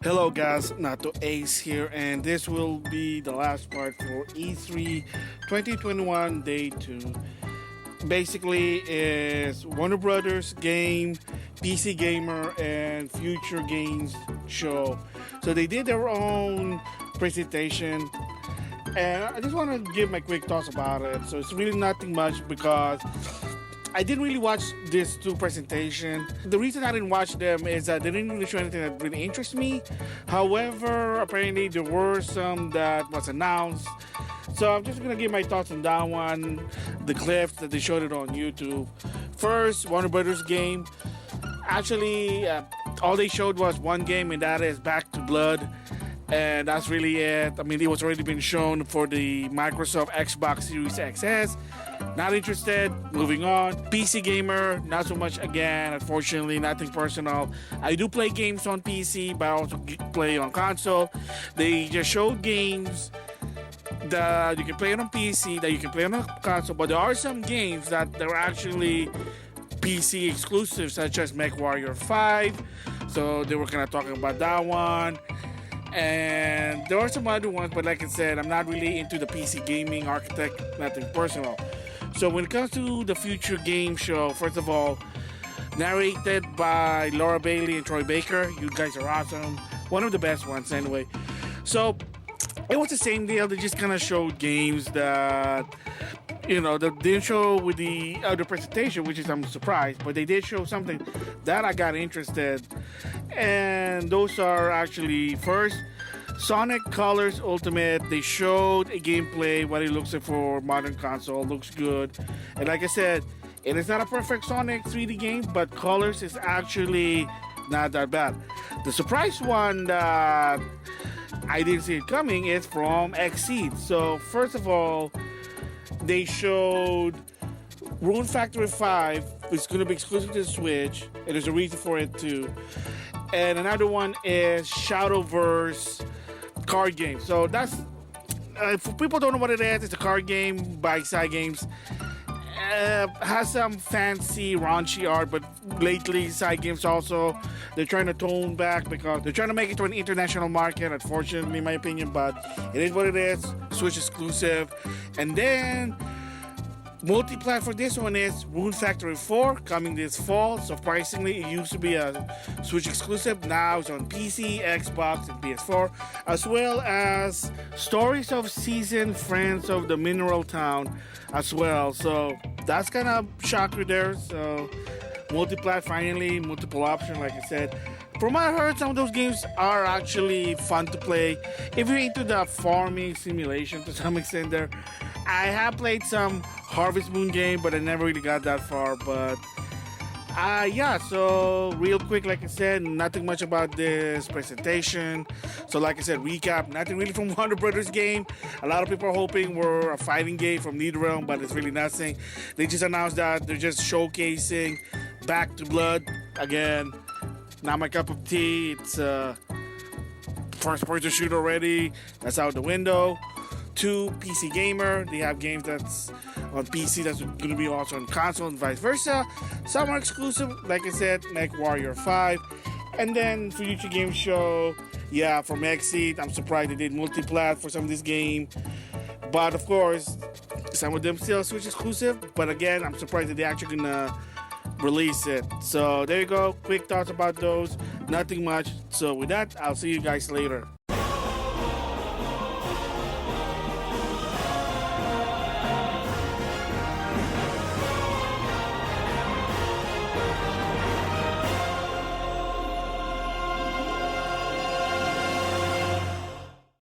Hello guys, NautoAce here, and this will be the last part for E3 2021 Day 2. Basically, is Warner Brothers game, PC Gamer, and Future Games show. So they did their own presentation, and I just want to give my quick thoughts about it. So it's really nothing much because I didn't really watch these two presentations. The reason I didn't watch them is that they didn't really show anything that really interests me. However, apparently there were some that was announced. So I'm just gonna give my thoughts on that one, the clips that they showed it on YouTube. First, Warner Brothers game. Actually, all they showed was one game, and that is Back to Blood. And that's really it. I mean, it was already been shown for the Microsoft Xbox Series XS. Not interested, moving on. PC Gamer, not so much again, unfortunately, nothing personal. I do play games on PC, but I also play on console. They just showed games that you can play on PC, that you can play on a console, but there are some games that they're actually PC exclusive, such as Mechwarriors 5. So they were kind of talking about that one. And there are some other ones, but like I said, I'm not really into the PC gaming architect, nothing personal. So when it comes to the Future Game Show, first of all, narrated by Laura Bailey and Troy Baker. You guys are awesome. One of the best ones anyway. So it was the same deal. They just kind of showed games that, you know, they didn't show with the other presentation, which is I'm surprised, but they did show something that I got interested. And those are actually first, Sonic Colors Ultimate. They showed a gameplay, what it looks like for modern console. Looks good. And like I said, it is not a perfect Sonic 3D game, but Colors is actually not that bad. The surprise one that I didn't see it coming is from XSeed. So first of all, they showed Rune Factory 5. It's going to be exclusive to the Switch, and there's a reason for it too. And another one is Shadowverse card game. So that's for people who don't know what it is, it's a card game by Side Games. Has some fancy raunchy art, but lately Side Games also, they're trying to tone back because they're trying to make it to an international market, unfortunately in my opinion, but it is what it is. Switch exclusive. And then multi-plat for this one is Rune Factory 4 coming this fall. Surprisingly, it used to be a Switch exclusive. Now it's on PC, Xbox, and PS4, as well as Stories of Season, Friends of the Mineral Town as well. So that's kind of shocker there. So multi-plat finally, multiple option, like I said. From what I heard, some of those games are actually fun to play. If you're into the farming simulation to some extent there, I have played some Harvest Moon game, but I never really got that far. But yeah, so real quick, like I said, nothing much about this presentation. So like I said, recap, nothing really from Warner Brothers game. A lot of people are hoping we're a fighting game from NetherRealm, but it's really nothing. They just announced that they're just showcasing Back to Blood. Again, not my cup of tea. It's first person shooter already. That's out the window. 2, PC Gamer. They have games that's on PC that's going to be also on console and vice versa. Some are exclusive, like I said, Mechwarriors 5. And then Future Game Show, yeah, from XSeed. I'm surprised they did multi-plat for some of this game. But of course, some of them still Switch exclusive. But again, I'm surprised that they're actually going to release it. So there you go. Quick thoughts about those. Nothing much. So with that, I'll see you guys later.